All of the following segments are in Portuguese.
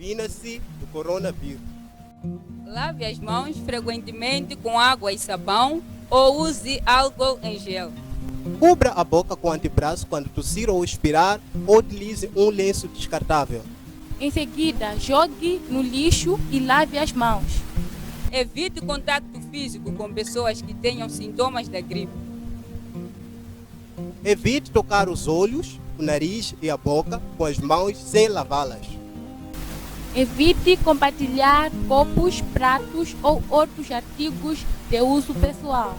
Previna-se do coronavírus. Lave as mãos frequentemente com água e sabão ou use álcool em gel. Cubra a boca com o antebraço quando tossir ou expirar ou utilize um lenço descartável. Em seguida, jogue no lixo e lave as mãos. Evite contato físico com pessoas que tenham sintomas da gripe. Evite tocar os olhos, o nariz e a boca com as mãos sem lavá-las. Evite compartilhar copos, pratos ou outros artigos de uso pessoal.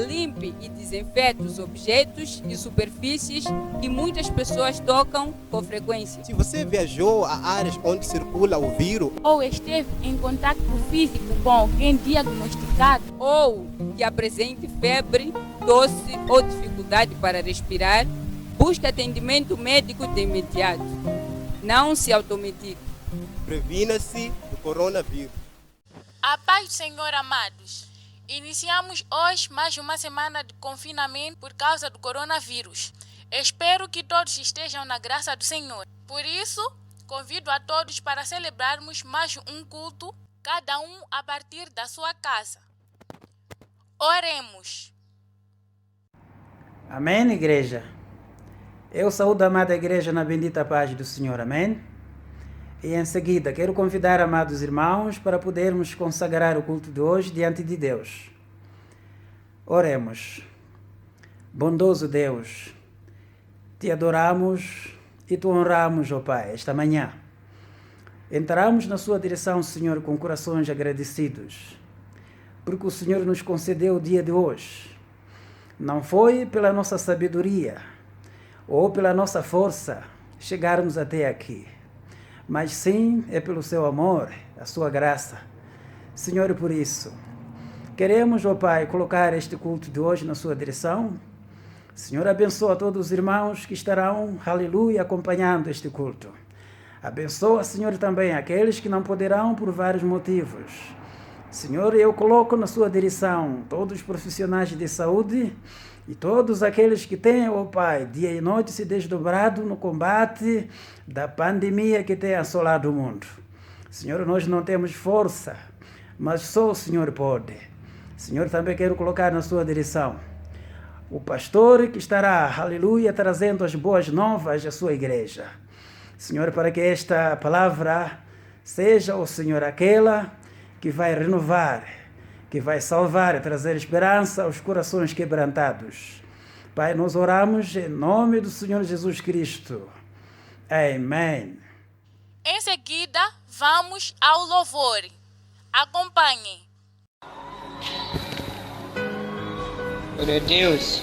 Limpe e desinfete os objetos e superfícies que muitas pessoas tocam com frequência. Se você viajou a áreas onde circula o vírus, Ou esteve em contato físico com alguém diagnosticado, Ou que apresente febre, tosse ou dificuldade para respirar, busque atendimento médico de imediato. Não se automedique. previna-se do coronavírus. A paz do Senhor, amados. Iniciamos hoje mais uma semana de confinamento por causa do coronavírus. Espero que todos estejam na graça do Senhor. Por isso, convido a todos para celebrarmos mais um culto, cada um a partir da sua casa. Oremos. Amém, igreja? Eu saúdo a amada igreja na bendita paz do Senhor, amém? E em seguida, quero convidar amados irmãos para podermos consagrar o culto de hoje diante de Deus. Oremos. Bondoso Deus, te adoramos e te honramos, ó Pai, esta manhã. Entramos na sua direção, Senhor, com corações agradecidos, porque o Senhor nos concedeu o dia de hoje. Não foi pela nossa sabedoria ou pela nossa força chegarmos até aqui, mas sim é pelo seu amor, a sua graça. Senhor, por isso, queremos, ó Pai, colocar este culto de hoje na sua direção. Senhor, abençoa todos os irmãos que estarão, aleluia, acompanhando este culto. Abençoa, Senhor, também aqueles que não poderão por vários motivos. Senhor, eu coloco na sua direção todos os profissionais de saúde e todos aqueles que têm, ó Pai, dia e noite se desdobrado no combate da pandemia que tem assolado o mundo. Senhor, nós não temos força, mas só o Senhor pode. Senhor, também quero colocar na sua direção o pastor que estará, aleluia, trazendo as boas novas à sua igreja. Senhor, para que esta palavra seja, ó Senhor, aquela que vai renovar, que vai salvar e trazer esperança aos corações quebrantados. Pai, nós oramos em nome do Senhor Jesus Cristo. Amém. Em seguida, vamos ao louvor. Acompanhem. Glória a Deus.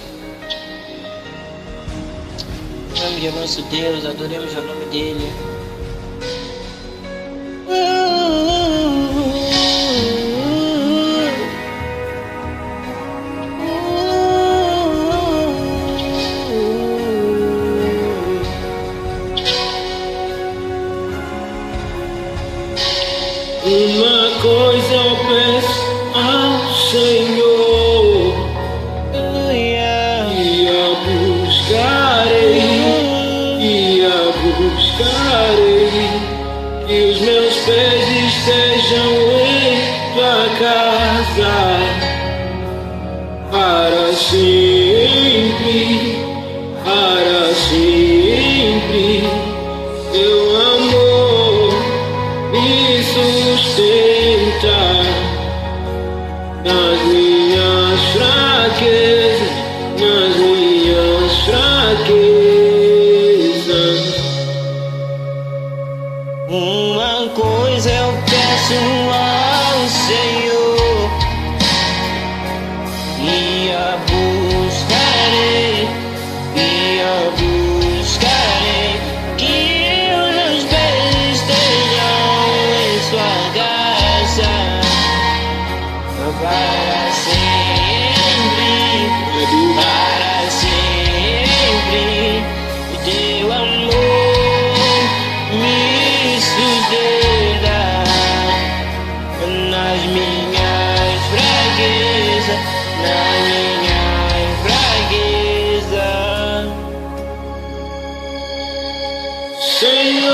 Ame o nosso Deus, adoremos o nome dele. Uma coisa eu peço ao Senhor, e a buscarei, que os meus pés estejam em tua casa, para sempre, teu amor me sustenta nas minhas fraquezas, Uma coisa eu peço ao Senhor, e a buscarei, que os meus pés estejam em sua graça, para sempre, teu amor me sustenta nas minhas fraquezas, Senhor.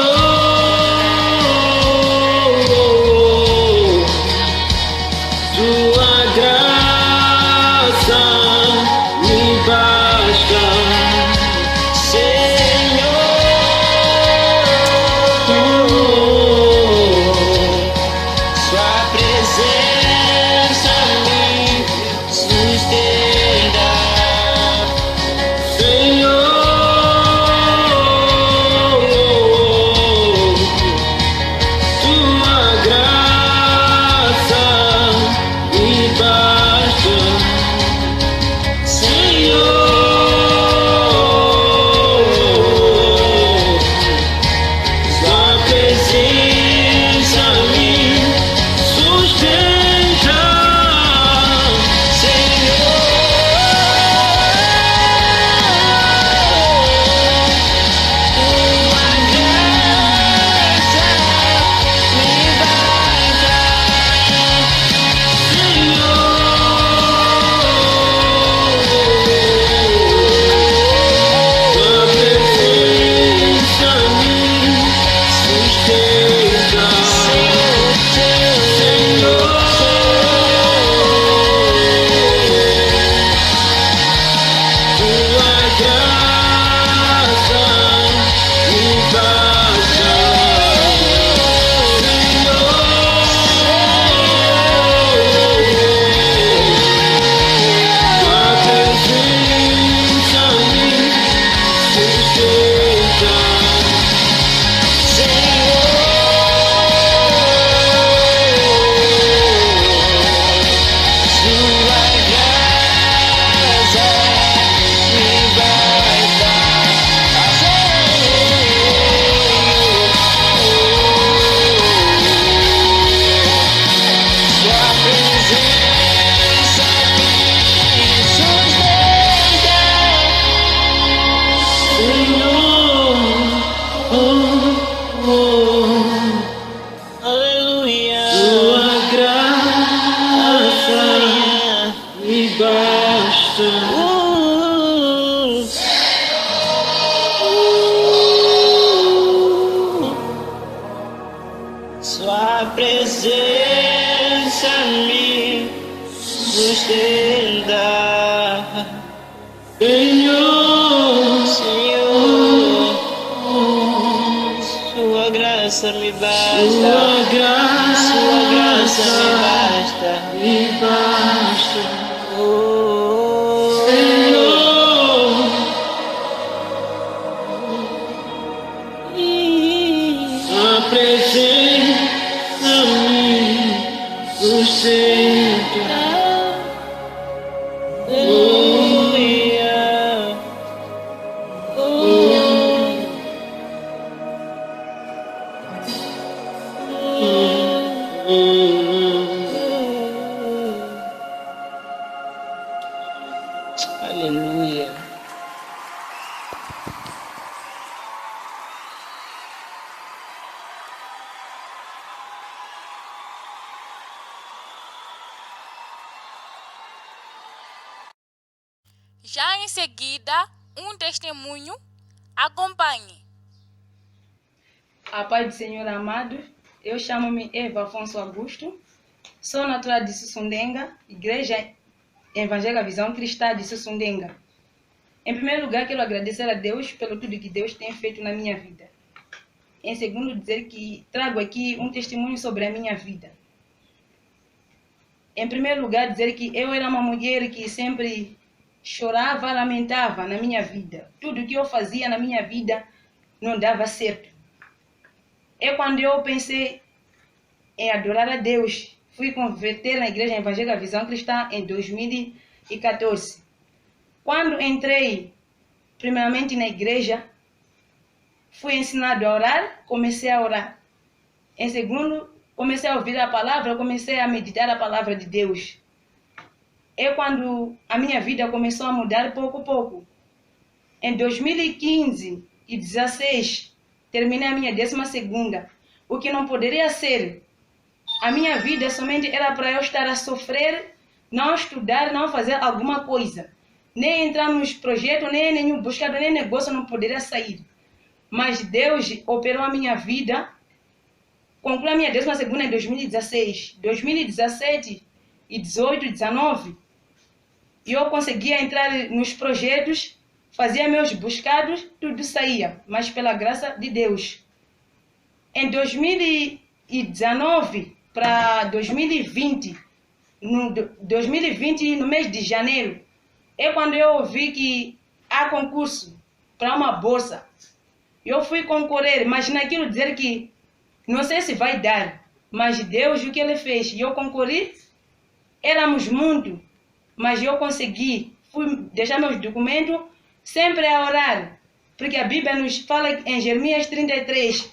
Sua presença me sustenta. Senhor, Sua graça me basta. Sua graça me basta. A presença me sustenta. Aleluia. Já em seguida, um testemunho. Acompanhe. A paz do Senhor amado, eu chamo-me Eva Afonso Augusto, sou natural de Sussundenga, Igreja Evangélica Visão Cristã de Sussundenga. Em primeiro lugar, quero agradecer a Deus pelo tudo que Deus tem feito na minha vida. Em segundo, dizer que trago aqui um testemunho sobre a minha vida. Em primeiro lugar, dizer que eu era uma mulher que sempre chorava, lamentava na minha vida. Tudo que eu fazia na minha vida não dava certo. É quando eu pensei em adorar a Deus, fui converter na Igreja Evangélica Visão Cristã em 2014. Quando entrei, primeiramente na igreja, fui ensinado a orar, comecei a orar. Em segundo, comecei a ouvir a palavra, comecei a meditar a palavra de Deus. É quando a minha vida começou a mudar pouco a pouco. Em 2015 e 2016, terminei a minha 12ª, o que não poderia ser. A minha vida somente era para eu estar a sofrer, não estudar, não fazer alguma coisa. Nem entrar nos projetos, nem nenhum buscar, nem negócio não poderia sair. Mas Deus operou a minha vida. Concluí a minha 12ª em 2016. 2017 e 18 e 19, eu conseguia entrar nos projetos, fazia meus buscados, tudo saía, mas pela graça de Deus. Em 2019 para 2020, no mês de janeiro, é quando eu ouvi que há concurso para uma bolsa. Eu fui concorrer, mas naquilo dizer que não sei se vai dar, mas Deus, o que Ele fez, eu concorri, éramos muito, mas eu consegui, fui deixar meus documentos, sempre a orar, porque a Bíblia nos fala em Jeremias 33,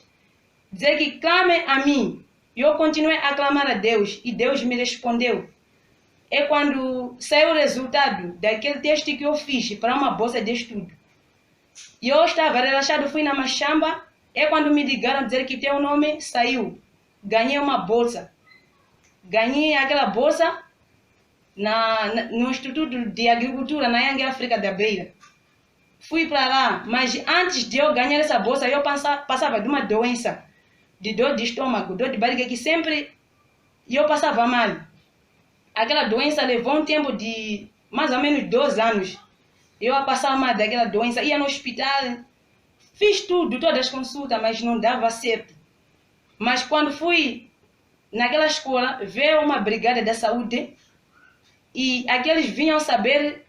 dizer que clame a mim. Eu continuei a clamar a Deus e Deus me respondeu. É quando saiu o resultado daquele teste que eu fiz para uma bolsa de estudo. E eu estava relaxado, fui na machamba, é quando me ligaram dizer que teu nome saiu. Ganhei uma bolsa. Ganhei aquela bolsa no Instituto de Agricultura, na Yang África da Beira. Fui para lá, mas antes de eu ganhar essa bolsa, eu passava de uma doença, de dor de estômago, dor de barriga, que sempre eu passava mal. Aquela doença levou um tempo de mais ou menos 2 anos. Eu passava mal daquela doença, ia no hospital, fiz tudo, todas as consultas, mas não dava certo. Mas quando fui naquela escola, veio uma brigada da saúde e aqueles vinham saber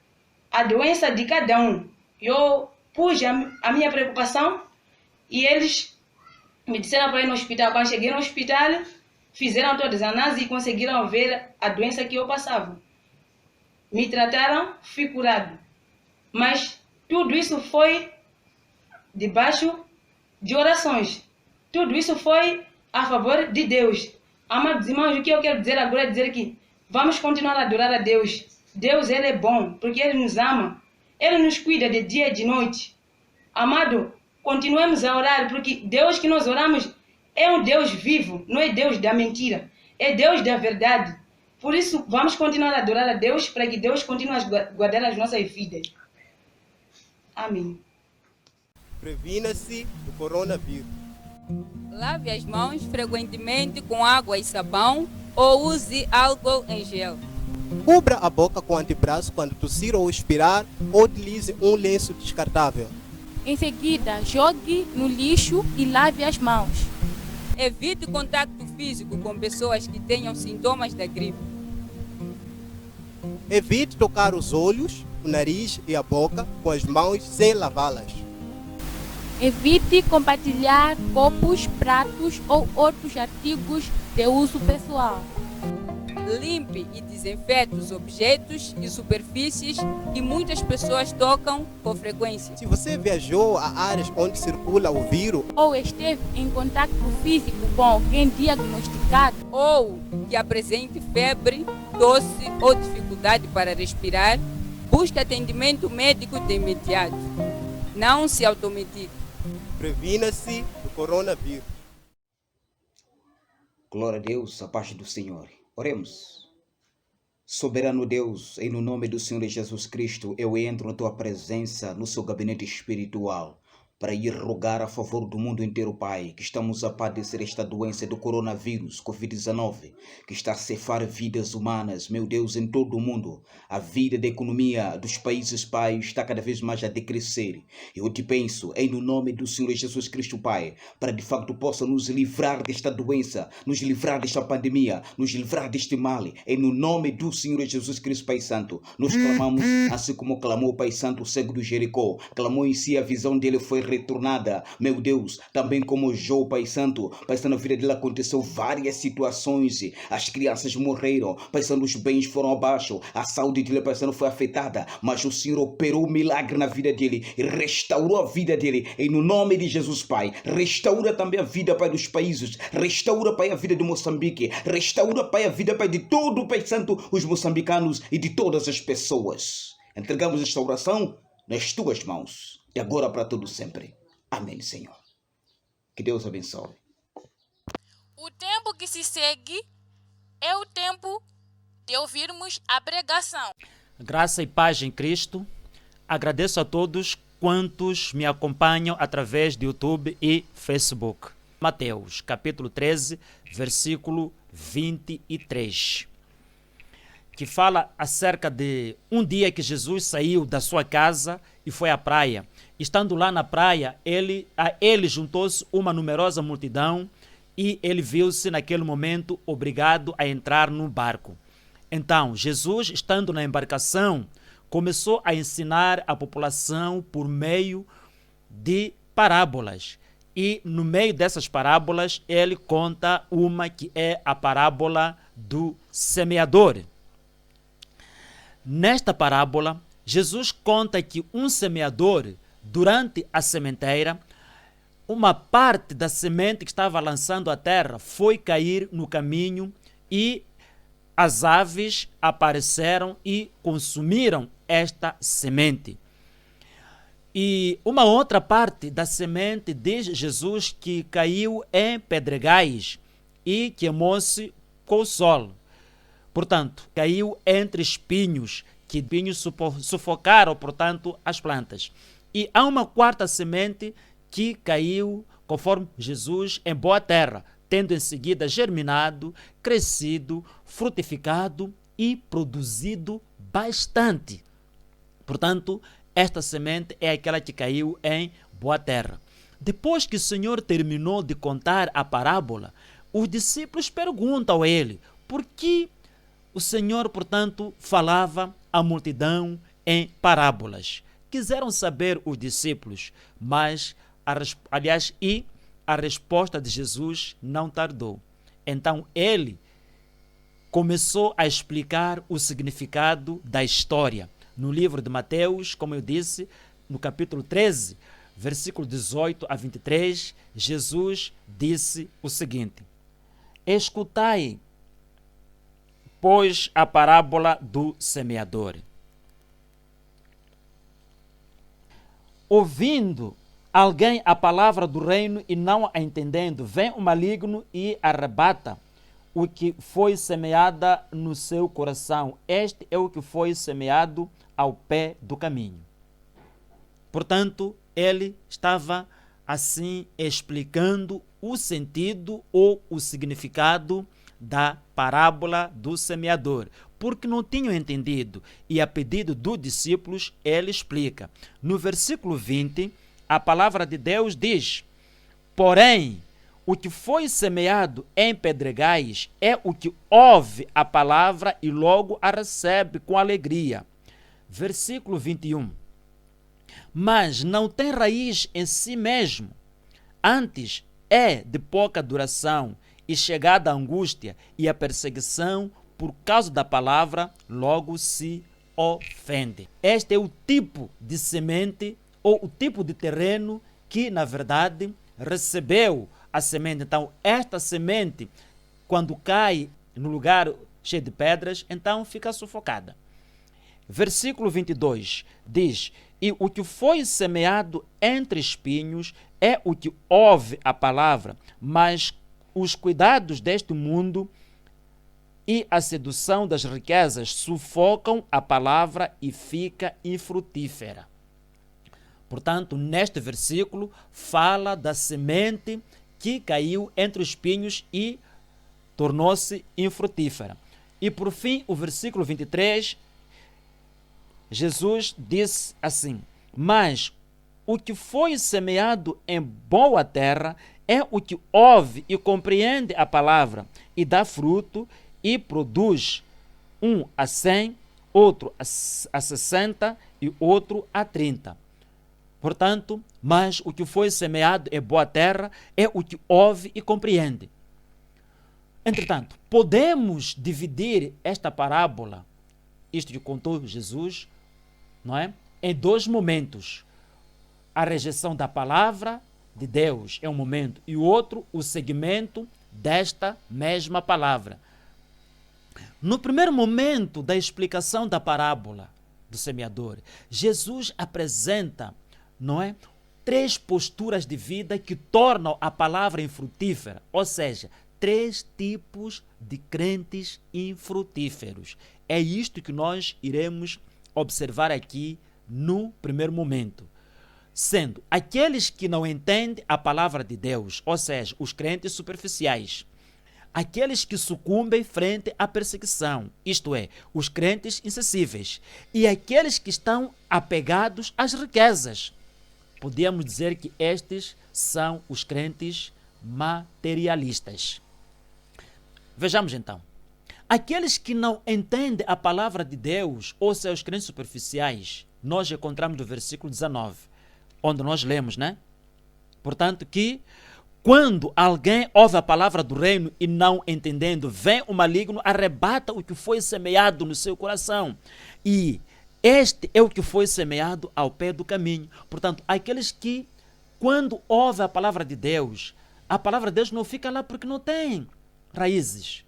a doença de cada um. Eu pus a minha preocupação e eles me disseram para ir no hospital. Quando cheguei no hospital, fizeram todas as análises e conseguiram ver a doença que eu passava. Me trataram, fui curado. Mas tudo isso foi debaixo de orações. Tudo isso foi a favor de Deus. Amados irmãos, o que eu quero dizer agora é dizer que vamos continuar a adorar a Deus. Deus, Ele é bom, porque Ele nos ama. Ele nos cuida de dia e de noite. Amado, continuemos a orar, porque Deus que nós oramos é um Deus vivo, não é Deus da mentira. É Deus da verdade. Por isso, vamos continuar a adorar a Deus, para que Deus continue a guardar as nossas vidas. Amém. Previna-se do coronavírus. Lave as mãos frequentemente com água e sabão ou use álcool em gel. Cubra a boca com antebraço quando tossir ou expirar, ou utilize um lenço descartável. Em seguida, jogue no lixo e lave as mãos. Evite contato físico com pessoas que tenham sintomas da gripe. Evite tocar os olhos, o nariz e a boca com as mãos sem lavá-las. Evite compartilhar copos, pratos ou outros artigos de uso pessoal. Limpe e desinfete os objetos e superfícies que muitas pessoas tocam com frequência. Se você viajou a áreas onde circula o vírus, Ou esteve em contato físico com alguém diagnosticado, Ou que apresente febre, tosse ou dificuldade para respirar, busque atendimento médico de imediato. Não se automedique. previna-se do coronavírus. Glória a Deus, a paz do Senhor. Oremos. Soberano Deus, em nome do Senhor Jesus Cristo, eu entro na tua presença, no seu gabinete espiritual, para ir rogar a favor do mundo inteiro, Pai, que estamos a padecer esta doença do coronavírus, Covid-19, que está a ceifar vidas humanas, meu Deus, em todo o mundo. A vida da economia dos países, Pai, está cada vez mais a decrescer. Eu te penso, em nome do Senhor Jesus Cristo, Pai, para de facto possa nos livrar desta doença, nos livrar desta pandemia, nos livrar deste mal. Em nome do Senhor Jesus Cristo, Pai Santo, nós clamamos, assim como clamou o Pai Santo, o cego do Jericó, clamou em si, a visão dele foi retornada, meu Deus, também como Jó, Pai Santo, na vida dele aconteceu várias situações, as crianças morreram, Pai Santo, os bens foram abaixo, a saúde dele, Pai Santo, foi afetada, mas o Senhor operou um milagre na vida dele e restaurou a vida dele, em nome de Jesus, Pai. Restaura também a vida, Pai, dos países, restaura, Pai, a vida de Moçambique, restaura, Pai, a vida, Pai, de todo, Pai Santo, os moçambicanos e de todas as pessoas. Entregamos esta oração nas tuas mãos, de agora para todo sempre. Amém, Senhor. Que Deus abençoe. o tempo que se segue é o tempo de ouvirmos a pregação. Graça e paz em Cristo. Agradeço a todos quantos me acompanham através de YouTube e Facebook. Mateus, capítulo 13, versículo 23. Que fala acerca de um dia que Jesus saiu da sua casa e foi à praia. Estando lá na praia, a ele juntou-se uma numerosa multidão e ele viu-se naquele momento obrigado a entrar no barco. Então, Jesus, estando na embarcação, começou a ensinar a população por meio de parábolas. E no meio dessas parábolas, ele conta uma que é a parábola do semeador. Nesta parábola, Jesus conta que um semeador, durante a sementeira, uma parte da semente que estava lançando à terra foi cair no caminho e as aves apareceram e consumiram esta semente. E uma outra parte da semente, diz Jesus, que caiu em pedregais e queimou-se com o sol. Portanto, caiu entre espinhos, que espinhos sufocaram, portanto, as plantas. E há uma quarta semente que caiu, conforme Jesus, em boa terra, tendo em seguida germinado, crescido, frutificado e produzido bastante. Portanto, esta semente é aquela que caiu em boa terra. Depois que o Senhor terminou de contar a parábola, os discípulos perguntam a ele por que o Senhor, portanto, falava à multidão em parábolas. Quiseram saber os discípulos, mas, a resposta de Jesus não tardou. Então, ele começou a explicar o significado da história. No livro de Mateus, como eu disse, no capítulo 13, versículo 18 a 23, Jesus disse o seguinte: escutai, pois, a parábola do semeador. Ouvindo alguém a palavra do reino e não a entendendo, vem o maligno e arrebata o que foi semeada no seu coração. Este é o que foi semeado ao pé do caminho. Portanto, ele estava assim explicando o sentido ou o significado da parábola do semeador, porque não tinham entendido, e a pedido dos discípulos, ele explica. No versículo 20, a palavra de Deus diz: porém, o que foi semeado em pedregais é o que ouve a palavra e logo a recebe com alegria. Versículo 21. Mas não tem raiz em si mesmo, antes é de pouca duração, e chegada a angústia e a perseguição por causa da palavra, logo se ofende. Este é o tipo de semente ou o tipo de terreno que, na verdade, recebeu a semente. Então, esta semente, quando cai no lugar cheio de pedras, então fica sufocada. Versículo 22 diz: e o que foi semeado entre espinhos é o que ouve a palavra, mas os cuidados deste mundo e a sedução das riquezas sufocam a palavra e fica infrutífera. Portanto, neste versículo, fala da semente que caiu entre os espinhos e tornou-se infrutífera. E por fim, o versículo 23, Jesus disse assim: mas o que foi semeado em boa terra é o que ouve e compreende a palavra e dá fruto e produz, um a 100, outro a 60 e outro a 30. Portanto, mas o que foi semeado em boa terra é o que ouve e compreende. Entretanto, podemos dividir esta parábola, isto que contou Jesus, não é? Em dois momentos. A rejeição da palavra de Deus é um momento, e o outro, o segmento desta mesma palavra. No primeiro momento da explicação da parábola do semeador, Jesus apresenta, não é, 3 posturas de vida que tornam a palavra infrutífera, ou seja, 3 tipos de crentes infrutíferos. É isto que nós iremos observar aqui no primeiro momento. Sendo aqueles que não entendem a palavra de Deus, ou seja, os crentes superficiais, aqueles que sucumbem frente à perseguição, isto é, os crentes insensíveis, e aqueles que estão apegados às riquezas. Podemos dizer que estes são os crentes materialistas. Vejamos então. Aqueles que não entendem a palavra de Deus, ou seja, os crentes superficiais, nós encontramos no versículo 19, onde nós lemos, né? Portanto, que quando alguém ouve a palavra do reino e não entendendo, vem o maligno, arrebata o que foi semeado no seu coração. E este é o que foi semeado ao pé do caminho. Portanto, aqueles que, quando ouvem a palavra de Deus, a palavra de Deus não fica lá porque não tem raízes.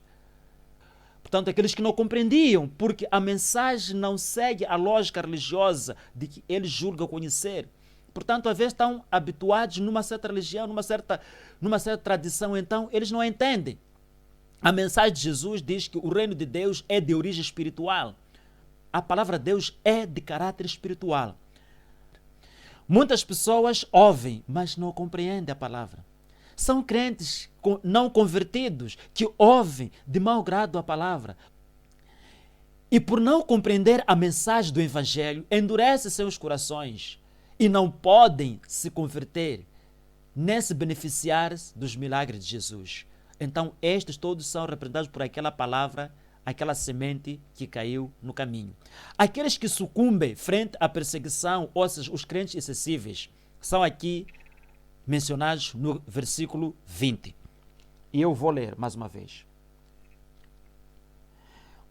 Portanto, aqueles que não compreendiam, porque a mensagem não segue a lógica religiosa de que eles julgam conhecer. Portanto, às vezes estão habituados numa certa religião, numa certa tradição, então eles não entendem. A mensagem de Jesus diz que o reino de Deus é de origem espiritual. A palavra de Deus é de caráter espiritual. Muitas pessoas ouvem, mas não compreendem a palavra. São crentes não convertidos que ouvem de mau grado a palavra. E por não compreender a mensagem do Evangelho, endurecem seus corações e não podem se converter, nem se beneficiar dos milagres de Jesus. Então, estes todos são representados por aquela palavra, aquela semente que caiu no caminho. Aqueles que sucumbem frente à perseguição, ou seja, os crentes excessivos, são aqui mencionados no versículo 20. E eu vou ler mais uma vez.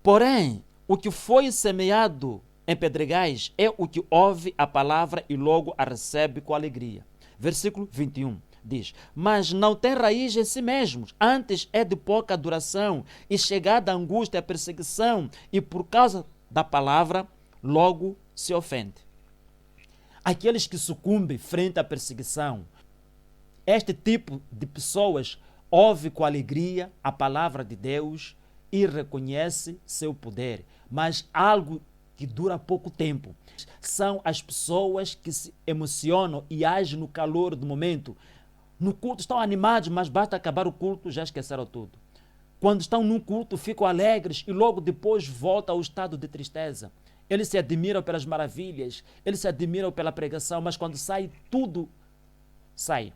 Porém, o que foi semeado em pedregais é o que ouve a palavra e logo a recebe com alegria. Versículo 21 diz: mas não tem raiz em si mesmos, antes é de pouca duração, e chegada a angústia e a perseguição, e por causa da palavra, logo se ofende. Aqueles que sucumbem frente à perseguição, este tipo de pessoas ouve com alegria a palavra de Deus e reconhece seu poder, mas algo que dura pouco tempo. São as pessoas que se emocionam e agem no calor do momento. No culto estão animados, mas basta acabar o culto, já esqueceram tudo. Quando estão num culto, ficam alegres e logo depois voltam ao estado de tristeza. Eles se admiram pelas maravilhas, eles se admiram pela pregação, mas quando sai, tudo sai.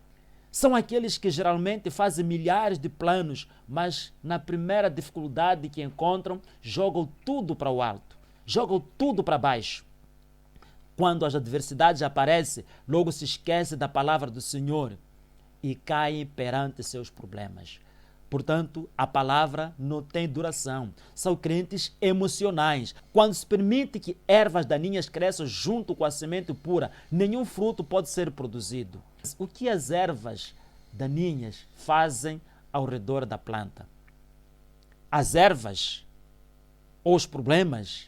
São aqueles que geralmente fazem milhares de planos, mas na primeira dificuldade que encontram, jogam tudo para o alto, jogam tudo para baixo. Quando as adversidades aparecem, logo se esquece da palavra do Senhor e caem perante seus problemas. Portanto, a palavra não tem duração. São crentes emocionais. Quando se permite que ervas daninhas cresçam junto com a semente pura, nenhum fruto pode ser produzido. O que as ervas daninhas fazem ao redor da planta? As ervas, ou os problemas,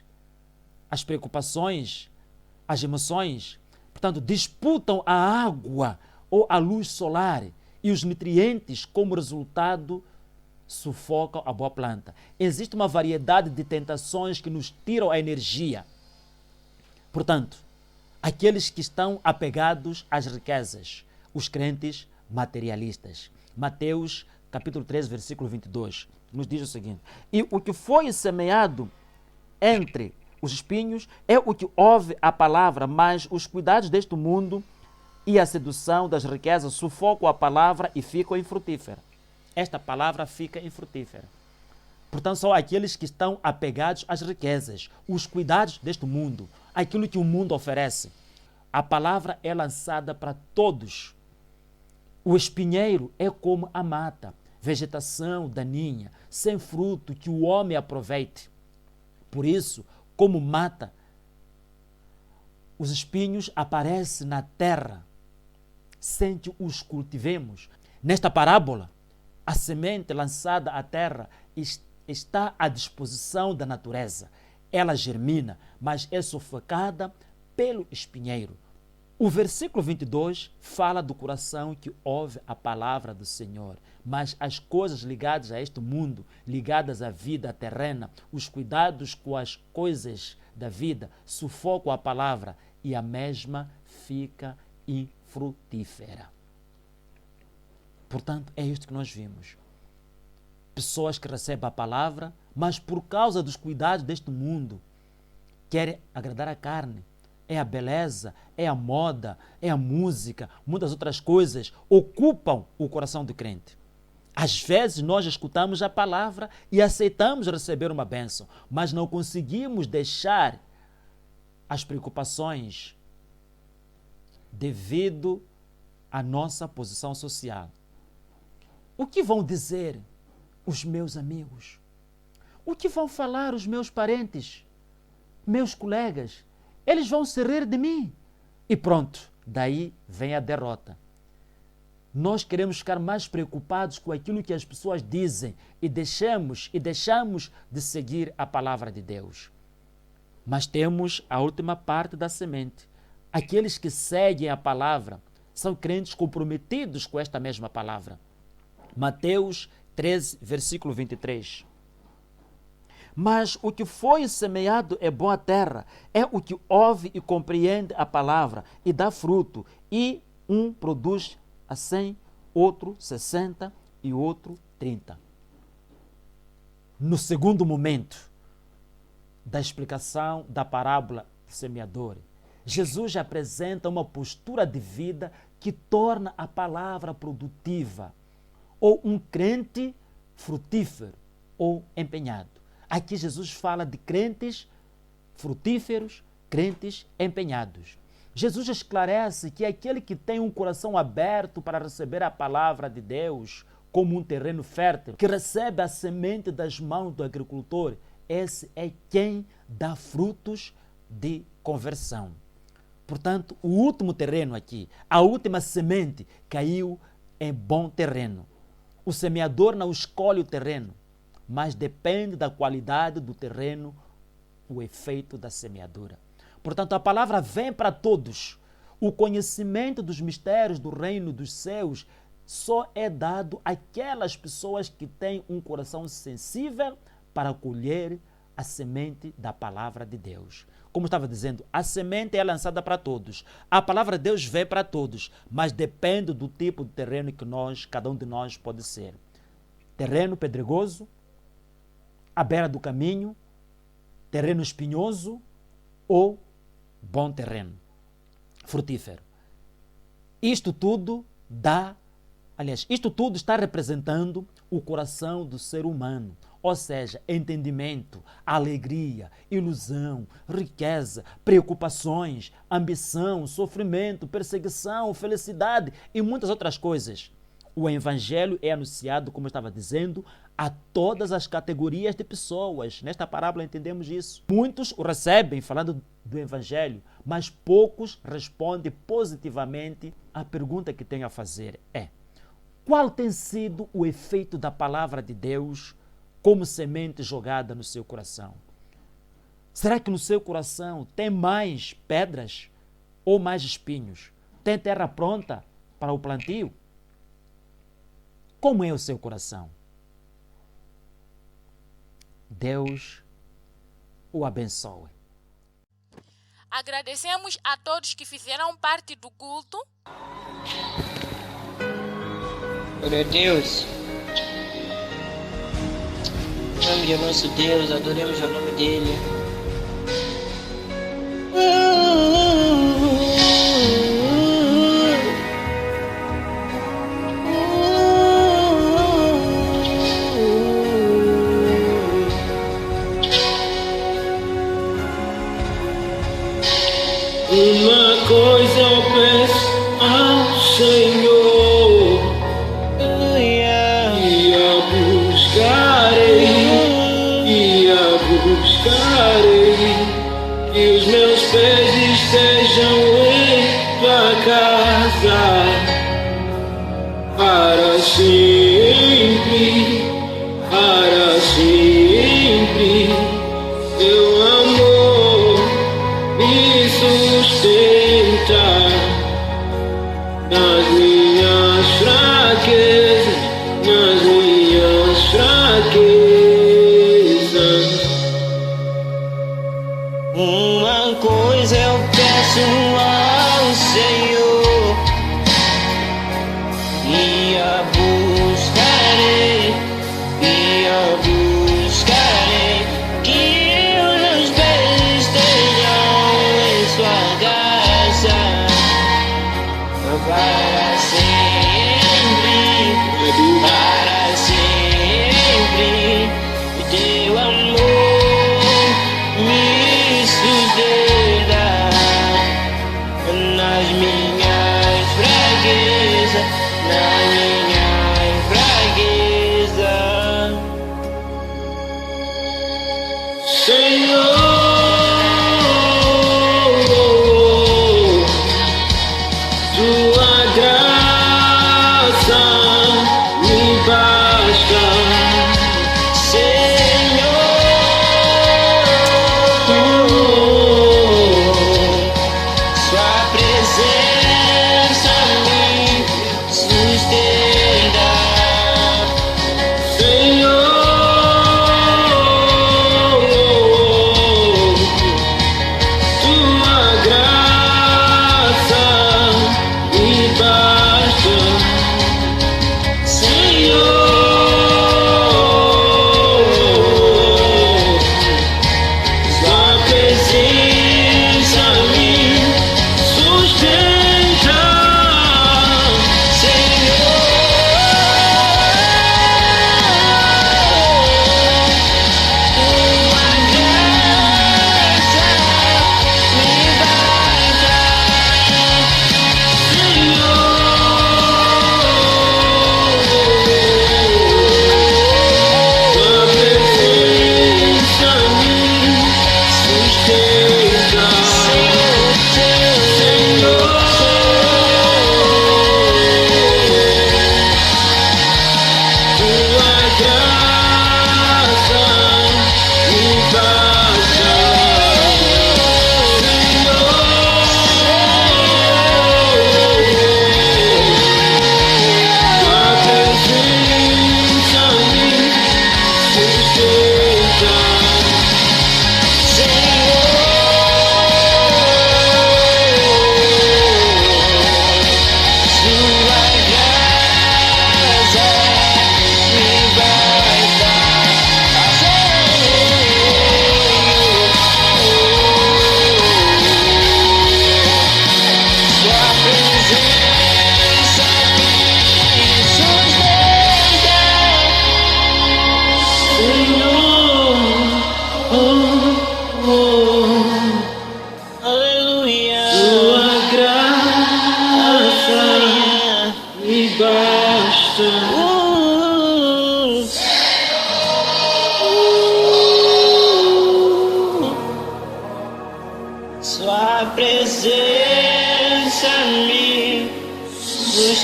as preocupações, as emoções, portanto, disputam a água ou a luz solar e os nutrientes, como resultado, sufocam a boa planta. Existe uma variedade de tentações que nos tiram a energia. Portanto, aqueles que estão apegados às riquezas, os crentes materialistas. Mateus, capítulo 13, versículo 22, nos diz o seguinte: e o que foi semeado entre os espinhos é o que ouve a palavra, mas os cuidados deste mundo e a sedução das riquezas sufocam a palavra e ficam infrutífera. Esta palavra fica infrutífera. Portanto, são aqueles que estão apegados às riquezas, os cuidados deste mundo, aquilo que o mundo oferece. A palavra é lançada para todos. O espinheiro é como a mata, vegetação daninha, sem fruto que o homem aproveite. Por isso, como mata, os espinhos aparecem na terra, sem que os cultivemos. Nesta parábola, a semente lançada à terra está à disposição da natureza. Ela germina, mas é sufocada pelo espinheiro. O versículo 22 fala do coração que ouve a palavra do Senhor, mas as coisas ligadas a este mundo, ligadas à vida terrena, os cuidados com as coisas da vida, sufocam a palavra e a mesma fica infrutífera. Portanto, é isto que nós vimos. Pessoas que recebem a palavra, mas por causa dos cuidados deste mundo, querem agradar a carne. É a beleza, é a moda, é a música, muitas outras coisas ocupam o coração do crente. Às vezes nós escutamos a palavra e aceitamos receber uma bênção, mas não conseguimos deixar as preocupações devido à nossa posição social. O que vão dizer os meus amigos? O que vão falar os meus parentes, meus colegas? Eles vão se rir de mim. E pronto, daí vem a derrota. Nós queremos ficar mais preocupados com aquilo que as pessoas dizem e deixamos de seguir a palavra de Deus. Mas temos a última parte da semente. Aqueles que seguem a palavra são crentes comprometidos com esta mesma palavra. Mateus 13, versículo 23. Mas o que foi semeado é boa terra, é o que ouve e compreende a palavra e dá fruto, e um produz a 100, outro 60 e outro 30. No segundo momento da explicação da parábola do semeador, Jesus apresenta uma postura de vida que torna a palavra produtiva, ou um crente frutífero ou empenhado. Aqui Jesus fala de crentes frutíferos, crentes empenhados. Jesus esclarece que aquele que tem um coração aberto para receber a palavra de Deus como um terreno fértil, que recebe a semente das mãos do agricultor, esse é quem dá frutos de conversão. Portanto, o último terreno aqui, a última semente, caiu em bom terreno. O semeador não escolhe o terreno, mas depende da qualidade do terreno, o efeito da semeadura. Portanto, a palavra vem para todos. O conhecimento dos mistérios do reino dos céus só é dado àquelas pessoas que têm um coração sensível para acolher a semente da palavra de Deus. Como estava dizendo, a semente é lançada para todos. A palavra de Deus vem para todos, mas depende do tipo de terreno que cada um de nós pode ser. Terreno pedregoso, à beira do caminho, terreno espinhoso ou bom terreno, frutífero. Isto tudo está representando o coração do ser humano, ou seja, entendimento, alegria, ilusão, riqueza, preocupações, ambição, sofrimento, perseguição, felicidade e muitas outras coisas. O Evangelho é anunciado, como eu estava dizendo, a todas as categorias de pessoas. Nesta parábola entendemos isso. Muitos o recebem falando do Evangelho, mas poucos respondem positivamente. A pergunta que tenho a fazer é: qual tem sido o efeito da palavra de Deus como semente jogada no seu coração? Será que no seu coração tem mais pedras ou mais espinhos? Tem terra pronta para o plantio? Como é o seu coração? Deus o abençoe. Agradecemos a todos que fizeram parte do culto. Glória a Deus. Ame o nosso Deus, adoremos o nome dele. Uma coisa eu peço ao Senhor, e a buscarei, que os meus pés estejam em tua casa, para sempre, teu amor me sustenta nas minhas fraquezas, Uma coisa eu peço ao Senhor,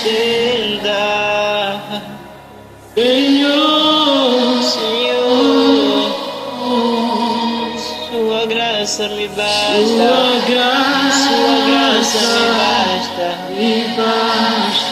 tenda. Senhor, Senhor, Sua graça me basta. Sua graça Sua graça me basta. me basta.